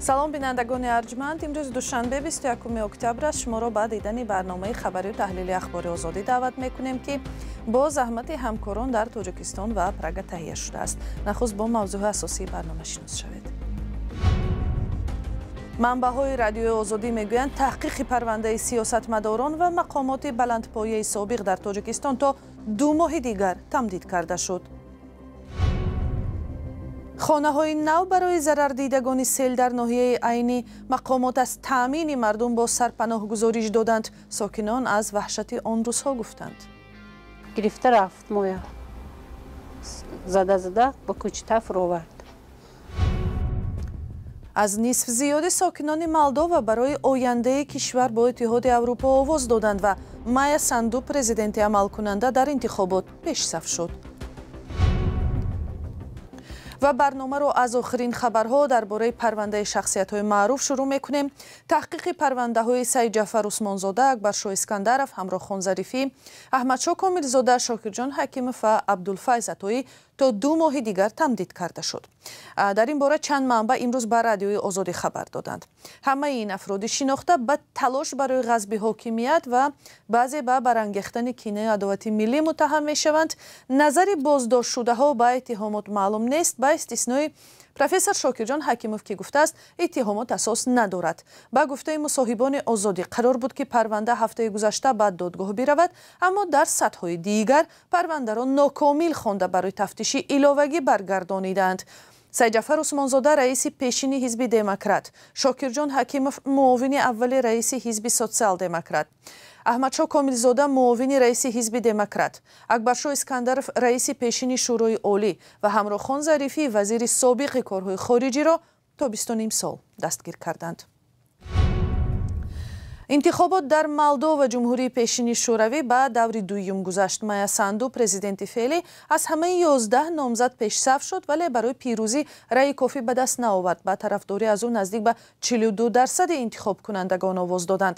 салом бинандагони арҷманд, имрӯз душанбе 21 октябр аст. шуморо ба дидани барномаи хабарию таҳлили ахбори озодӣ даъват мекунем ки бо заҳмати ҳамкорон дар Тоҷикистон ва Прага таҳия шудааст. нахуст бо мавзӯи асосии барнома шинос шавед. манбаъҳои радиои озодӣ мегӯянд таҳқиқи парвандаи сиёсатмадорон ва мақомоти баландпояи собиқ дар Тоҷикистон то 2 моҳи дигар тамдид карда шуд. хонаҳои нав барои зарардидагони сел дар ноҳияи айни мақомот аз таъмини мардум бо сарпаноҳ гузориш доданд. сокинон аз ваҳшати он рӯзҳо гуфтанд. гирифта рафт моя зада ба кӯчита фуровард. аз нисф зиёди сокинони Молдова барои ояндаи кишвар бо Иттиҳоди Аврупо овоз доданд ва Майя Санду президенти амалкунанда дар интихобот пешсаф шуд. ва барномаро аз охирин хабарҳо дар бораи парвандаи шахсиятҳои маъруф шурӯъ мекунем. таҳқиқи парвандаҳои Саид Ҷаъфар Усмонзода, Акбаршоҳ Искандаров, Ҳамроҳхон Зарифӣ, Аҳмадшоҳ Комилзода, Шокирҷон Ҳакимов ва Абдулфайз Атоӣ то 2 моҳи дигар тамдид карда шуд. дар ин бора чанд манбаъ имрӯз ба радиои озодӣ хабар доданд. ҳамаи ин афроди шинохта ба талош барои ғазби ҳокимият ва баъзе ба барангехтани кинои адовати миллӣ муттаҳам мешаванд. назари боздоштшудаҳо ба иттиҳомот маълум нест, ба истиснои профессор Шокирҷон Ҳакимов ки гуфтааст, иттиҳомот асос надорад. ба гуфтаи мусоҳибони озодӣ қарор буд ки парванда ҳафтаи гузашта ба додгоҳ биравад, аммо дар сатҳҳои дигар парвандаро нокомил хонда барои тафтиши иловагӣ баргардониданд. Саид Ҷаъфар Усмонзода раиси пешини ҳизби демократ, Шокирҷон Ҳакимов муовини аввали раиси ҳизби социал-демократ, Аҳмадшоҳ Комилзода муовини раиси ҳизби демократ, Акбаршоҳ Искандаров раиси пешини шӯрои олӣ ва Ҳамроҳхон Зарифӣ вазири собиқи корҳои хориҷиро тобистони имсол дастгир карданд. интихобот дар Молдова ҷумҳурии пешини шӯравӣ ба даври дуюм гузашт. Майя Санду президенти феълӣ аз ҳамаи 11 номзад пешсаф шуд, вале барои пирӯзӣ раи кофӣ ба даст наовард. ба тарафдорӣ аз ӯ наздик ба 42% интихобкунандагон овоз доданд.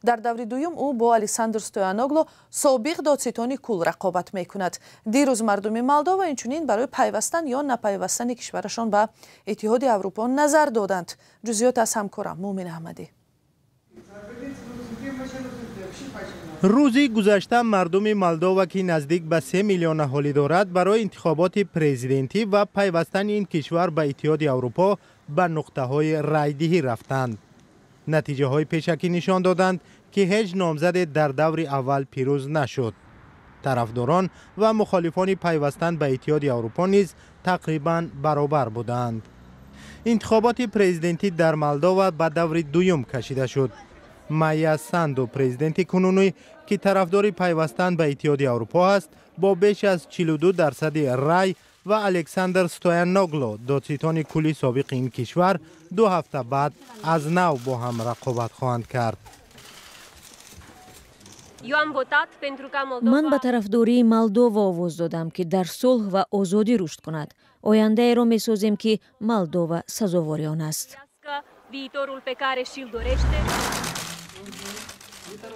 дар даври дуюм ӯ бо Александр Стояноглу собиқ додситони кул рақобат мекунад. дирӯз мардуми Молдова инчунин барои пайвастан ё напайвастани кишварашон ба Иттиҳоди Аврупо назар доданд. ҷузъиёт аз ҳамкорам Муъмин Аҳмадӣ. рӯзи гузашта мардуми Молдова ки наздик ба 3 миллион аҳолӣ дорад барои интихоботи президентӣ ва пайвастани ин кишвар ба Иттиҳоди Аврупо ба нуқтаҳои райдиҳӣ рафтанд. натиҷаҳои пешакӣ нишон доданд ки ҳеҷ номзаде дар даври аввал пирӯз нашуд. тарафдорон ва мухолифони пайвастан ба Иттиҳоди Аврупо низ тақрибан баробар буданд. интихоботи президентӣ дар Молдова ба даври дуюм кашида шуд. Майя Санду президенти кунунӣ ки тарафдори пайвастан ба Иттиҳоди Аврупо аст, бо беш аз 42% рай ва Александр Стояноглу додситони кули собиқи ин кишвар 2 ҳафта баъд аз нав бо ҳам рақобат хоҳанд кард. ман ба тарафдории Молдова овоз додам ки дар сулҳ ва озодӣ рушд кунад. ояндаеро месозем ки Молдова сазовори он аст.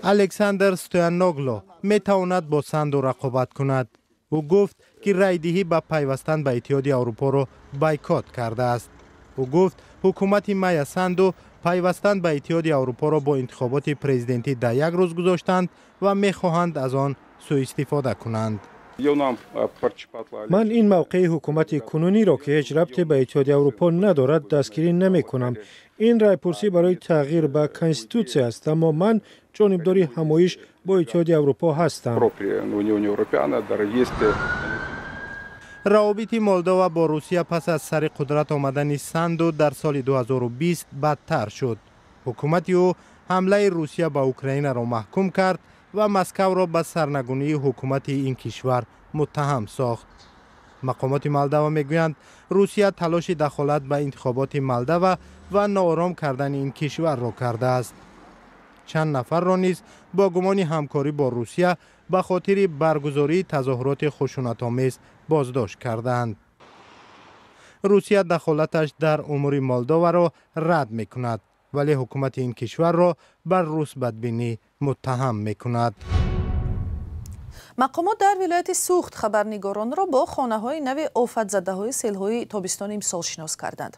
александр Стояноглу метавонад бо Санду рақобат кунад. ӯ гуфт ки райдиҳӣ ба пайвастан ба Иттиҳоди Аврупоро байкот кардааст. ӯ гуфт ҳукумати Майя Санду пайвастан ба Иттиҳоди Аврупоро бо интихоботи президентӣ дар як рӯз гузоштанд ва мехоҳанд аз он сӯистифода кунанд. ман ин мавқеи ҳукумати кунуниро ки ҳеҷ рабте ба Иттиҳоди Аврупо надорад дастгирӣ намекунам. ин райпурсӣ барои тағйир ба конститутсия аст, аммо ман ҷонибдори ҳамоиш бо Иттиҳоди Аврупо ҳастам. равобити Молдова бо Русия пас аз сари қудрат омадани Санду дар соли 2020 бадтар шуд. ҳукумати ӯ ҳамлаи Русия ба Украинаро маҳкум кард ва Москавро ба сарнагунии ҳукумати ин кишвар муттаҳам сохт. мақомоти Молдова мегӯянд Русия талоши дахолат ба интихоботи Молдова ва ноором кардани ин кишварро кардааст. чанд нафарро низ бо гумони ҳамкорӣ бо Русия ба хотири баргузории тазоҳуроти хушунатомез боздошт карданд. Русия дахолаташ дар умури Молдоваро рад мекунад, вале ҳукумати ин кишварро бар русбатбинӣ муттаҳам мекунад. مقامات در ولایت سوخت خبرنگاران را با خانه‌های نو آفت‌زده‌های سیل‌های تابستان امسال شناس کردند.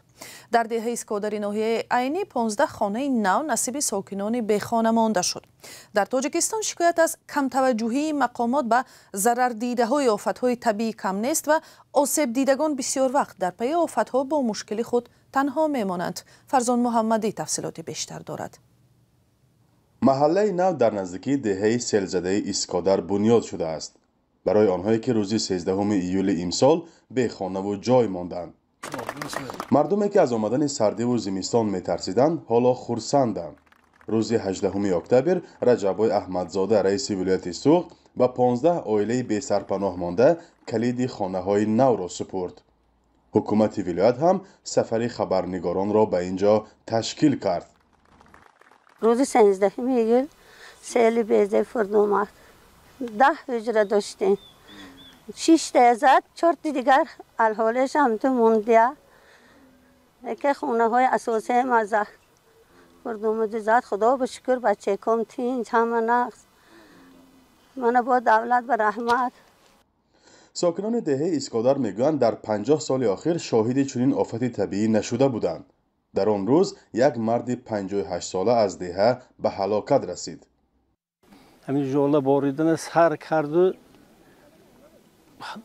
در دهه اسکادر ناحیه عینی 15 خانه نو نصیب ساکنان بی‌خانه مانده شد. در تاجیکستان شکایت از کم توجهی مقامات به ضرر دیده‌های آفت‌های طبیعی کم نیست و آسیب دیدگان بسیار وقت در پی آفت‌ها با مشکل خود تنها میمانند. فرزان محمدی تفصیلات بیشتر دارد. محله نو در نزدیکی دهه سیلزده اسکادر بنیاد شده است برای آنهایی که روز 13 ایول امسال به خانه و جای ماندند. مردمی که از آمدن سردی و زمستان میترسیدند حالا خرسندند. روز 18 اکتبر رجبای احمدزاده رئیس ولایت سوخت با 15 عائله بی سرپناه مانده کلید خانه های نو را سپرد. حکومت ولایت هم سفر خبرنگاران را به اینجا تشکیل کرد. روز 13 ایول سیل بیزه فرد اومد. 10 حجره داشتیم. 6 تا زد، 4 دیگر الحالش هم تو مونده. که خونه های اساسی مزه فرد اومد زد. خدا به شکر بچه کم تینج همه نقص. من با دولت به رحمت. ساکنان دهه اسکادر میگویند در 50 سال اخیر شاهد چنین آفت طبیعی نشده بودند. در آن روز یک مرد 58 ساله از دهه به هلاکت رسید. همین ژوله باریدن سر کرد و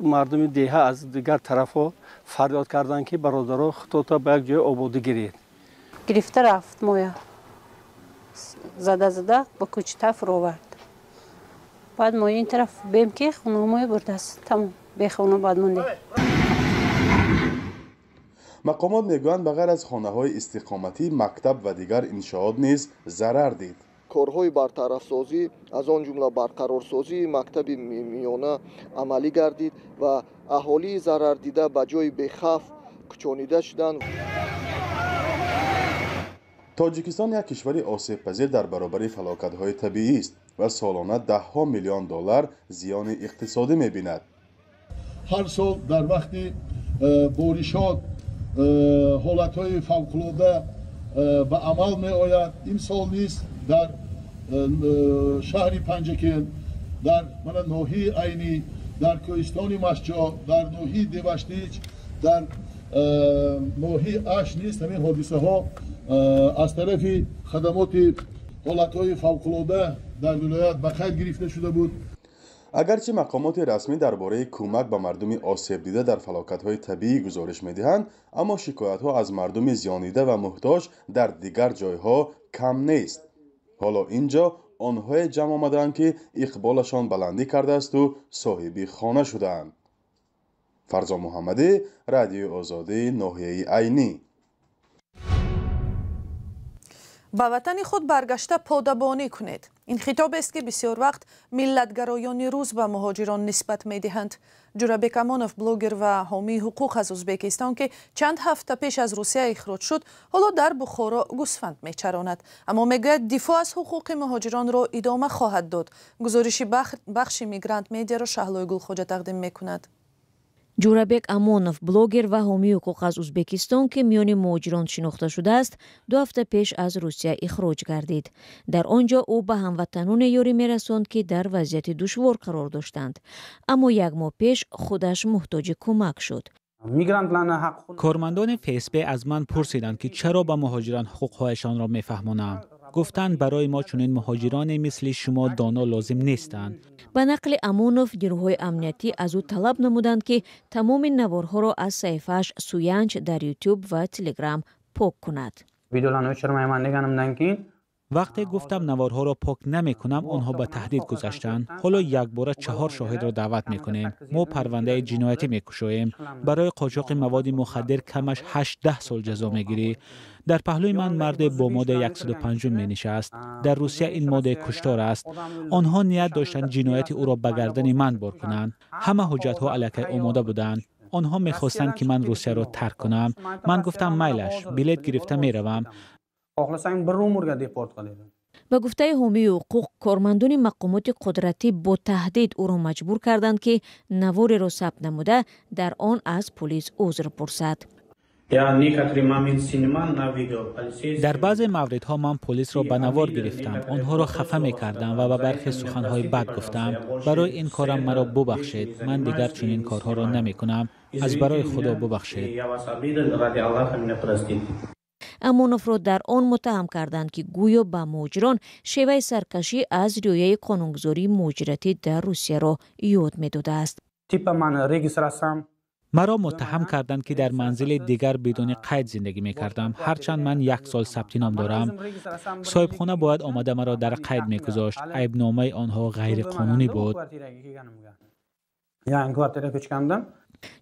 مردم دهه از دیگر طرفا فریاد کردند که برادرها خطوطا به یک جای آبادی گیرید. گرفته رفت مویا. زده با کوچه فرو آورد. بعد ما این طرف بیم که خونه مویا برده است. تمام به خونه بعد مونده. مقامات میگویند بغیر از خانه‌های استقامتی، مکتب و دیگر انشاءات نیز ضرر دید. کارهای برطرف‌سازی از آن جمله برقرارسازی مکتب میانه عملی گردید و اهالی ضرر دیده به جای بی‌خوف کچانیده شدند. تاجیکستان یک کشور آسیب پذیر در برابر فلاکت‌های طبیعی است و سالانه $10 میلیون زیان اقتصادی می‌بیند. هر سال در وقتی بارشات حالتهای فوق‌العاده به عمل می آید، این سال نیز در شهر پنجکن، در ناحیه عینی، در کوهستان مشجع، در ناحیه دیوشتیچ، در ناحیه اش نیز همین حادثه ها از طرف خدمات حالتهای فوق‌العاده در ولایت به قید گرفته شده بود. اگرچه مقامات رسمی درباره کمک به مردم آسیب دیده در فلاکت‌های طبیعی گزارش می‌دهند، اما شکایت‌ها از مردم زیانیده و محتاج در دیگر جایها کم نیست. حالا اینجا آنهای جمع آمدند که اقبالشان بلندی کرده است و صاحب خانه شدند. فرزان محمدی، رادیو آزادی، ناحیه عینی. به وطن خود برگشته پادبانی کنید. این خطاب است که بسیار وقت ملتگرایان روز به مهاجران نسبت می‌دهند. جورابک امانوف، بلوگر و حامی حقوق از ازبکستان که چند هفته پیش از روسیه اخراج شد، حالا در بخارا گوسفند می‌چراند، اما میگوید دفاع از حقوق مهاجران را ادامه خواهد داد. گزارش بخش میگرانت میدیا را شهلای گلخوجه تقدیم می‌کند. جورابک امونов блогер ва ҳомии ҳуқуқ аз ӯзбекистон ки миёни муҳоҷирон шинохта шудааст 2 ҳафта пеш аз русия ихроҷ гардид. дар он ҷо ӯ ба ҳамватаноне ёрӣ мерасонд ки дар вазъияти душвор қарор доштанд, аммо як моҳ пеш худаш муҳтоҷи кӯмак шуд. کارمندان فسب از من پرسیدند که چرا به مهاجران حقوقهایشان را میفهمانم. گفتند برای ما چنین مهاجران مثل شما دانا لازم نیستند. به نقل امونوف، گروه‌های امنیتی از او طلب نمودند که تمام نوارها را از صفحه‌اش سوینچ در یوتیوب و تلگرام پاک کند. وقتی گفتم نوارها را پاک نمی کنم، آنها به تهدید گذاشتند. حالا یک باره 4 شاهد را دعوت می کنیم. ما پرونده جنایتی می کشاییم. برای قاچاق مواد مخدر کمش 8-10 سال جزا می گیری. در پهلوی من مرد با ماده 105 می نشست. در روسیه این ماده کشتار است. آنها نیت داشتند جنایت او را به گردن من بار کنند. همه حجت ها علیه آماده بودند. آنها می خواستند که من روسیه را ترک کنم. من گفتم میلش، بلیط گرفته می روم. به گفته حامی حقوق، کارمندان مقامات قدرتی با تهدید او را مجبور کردند که نواری را ثبت نموده در آن از پلیس عذر پرسد. در بعض موردها من پلیس را به نوار گرفتم، آنها را خفه می کردم و به برخی سخنهای بد گفتم. برای این کارم مرا ببخشید. من دیگر چنین کارها را نمی کنم. از برای خدا ببخشید. امونوف را در آن متهم کردند که گویا به مهاجران شیوه سرکشی از رعایت قانونگذاری مهاجرتی در روسیه را یاد می‌داده است. مرا متهم کردند که در منزل دیگر بدون قید زندگی می کردم. هرچند من 1 سال ثبت نام دارم. صاحبخانه باید آمده مرا در قید می گذاشت. عیبنامه آنها غیر قانونی بود.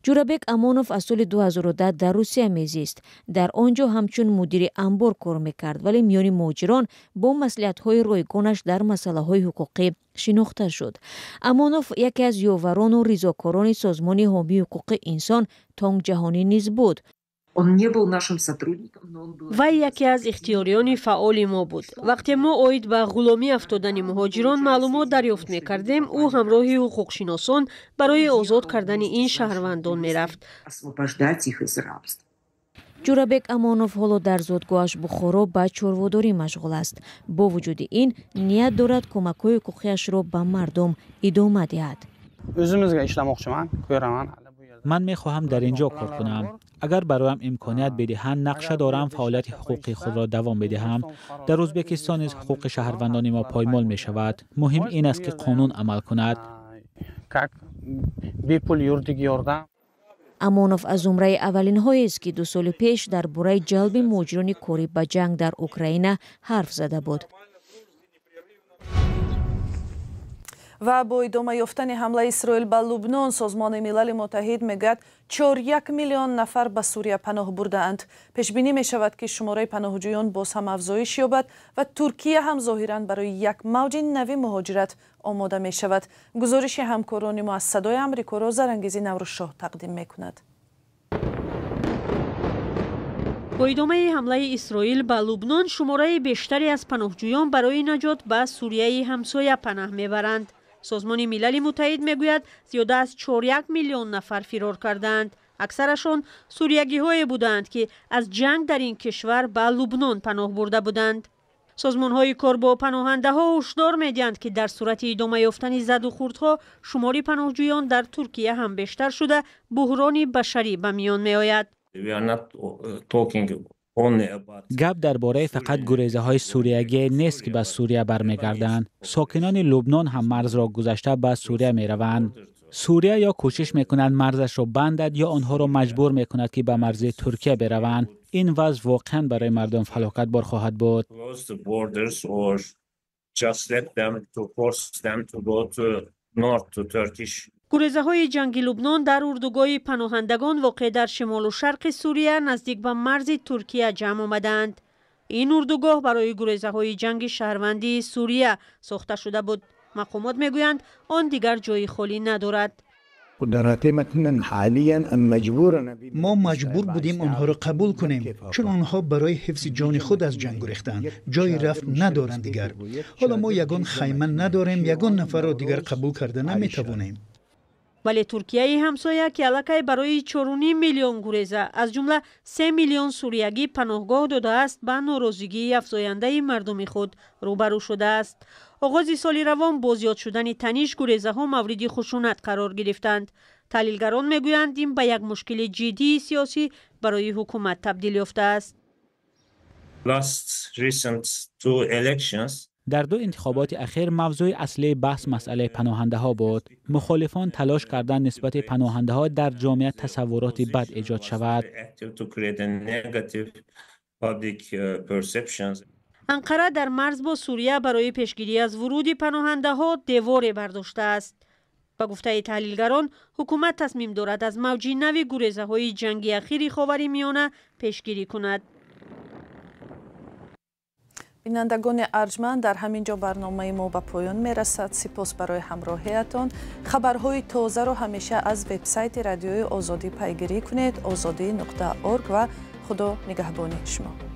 جورابک امونوف از سال 2010 در روسیه میزیست. در آنجا همچون مدیر انبار کار میکرد، ولی میان مهاجران با مصلحت‌های رایگانش در مسائل حقوقی شناخته شد. امونوف یکی از یاوران و ریزاکاران سازمان حامی حقوق انسان تانگ جهانی نیز بود. وی یکی از اختیاریان فعال ما بود. وقتی ما اوید به غلامی افتادن مهاجران معلومات دریافت می‌کردیم، او همراه حقوقشناسان برای آزاد کردن این شهروندان می‌رفت. جورابک امونوف حالا در زادگاهش بخارا به چاره‌داری مشغول است. با وجود این نیت دارد کمک‌های حقوقیش را به مردم ادامه دهد. من می‌خواهم در اینجا کار کنم. اگر برایم امکانیت بدهند نقشه دارم فعالیت حقوقی خود را دوام بدهم. در ازبکستان نیز حقوق شهروندان ما پایمال می شود. مهم این است که قانون عمل کند. امونوف از زمره اولین هایی است که 2 سال پیش در برای جلب مهاجران کاری به جنگ در اوکراین حرف زده بود. و با ادامه یافتن حمله اسرائیل به لبنان، سازمان ملل متحد میگوید 4.1 میلیون نفر به سوریه پناه برده اند. پیش بینی می شود که شماره پناهجویان باز هم افزایش یابد و ترکیه هم ظاهراً برای یک موج نوی مهاجرت آماده می شود. گزارش همکاران ما از صدای آمریکا را زرانگیزی نوروزشاه تقدیم می کند. با ادامه حمله اسرائیل به لبنان، شماره بیشتری از پناهجویان برای نجات به سوریه همسایه پناه میبرند. سازمان ملل متحد میگوید زیاده از 4.1 میلیون نفر فرار کردند. اکثرشان سوریگی‌هایی بودند که از جنگ در این کشور به لبنان پناه برده بودند. سازمان‌های کار با پناهنده‌ها هشدار می‌دهند که در صورت ادامه یافتن زد و خوردها، شمار پناهجویان در ترکیه هم بیشتر شده بحران بشری به میان می‌آید. گپ درباره فقط گریزه های سوریگی نیست که به سوریه برمیگردند. ساکنان لبنان هم مرز را گذشته به سوریه می روند. سوریه یا کوشش می کنند مرزش را بندد یا آنها را مجبور می کند که به مرز ترکیه بروند. این وضع واقعا برای مردم فلاکت بار خواهد بود. گریزه های جنگی لبنان در اردوگاه پناهندگان واقع در شمال و شرق سوریه نزدیک به مرز ترکیه جمع آمدند. این اردوگاه برای گریزه های جنگی شهروندی سوریه ساخته شده بود. مقامات میگویند آن دیگر جای خالی ندارد. ما مجبور بودیم آنها را قبول کنیم چون آنها برای حفظ جان خود از جنگ گریختند. جای رفت ندارند دیگر. حالا ما یگان خیمه نداریم، یگان نفر را دیگر قبول کرده نمیتوانیم. ولی ترکیه همسایه که الکی برای 4.5 میلیون گریزه از جمله 3 میلیون سوریگی پناهگاه داده است، به ناراضگی افزاینده مردم خود روبرو شده است. آغاز سال روان با زیاد شدن تنش گریزه ها مورد خشونت قرار گرفتند. تحلیلگران میگویند این به یک مشکل جدی سیاسی برای حکومت تبدیل یافته است. در 2 انتخابات اخیر موضوع اصلی بحث مسئله پناهنده ها بود. مخالفان تلاش کردند نسبت پناهنده ها در جامعه تصورات بد ایجاد شود. انقره در مرز با سوریه برای پیشگیری از ورود پناهنده ها دیوار برداشته است. با گفته تحلیلگران، حکومت تصمیم دارد از موج نوی گریزه های جنگی اخیر خاورمیانه پیشگیری کند. بینندگان ارجمند، در همین جا برنامه ما به پایان میرسد. سپاس برای همراهیتان. خبرهای تازه را همیشه از وبسایت رادیوی آزادی پیگیری کنید. azadi.org و خدا نگهبان شما.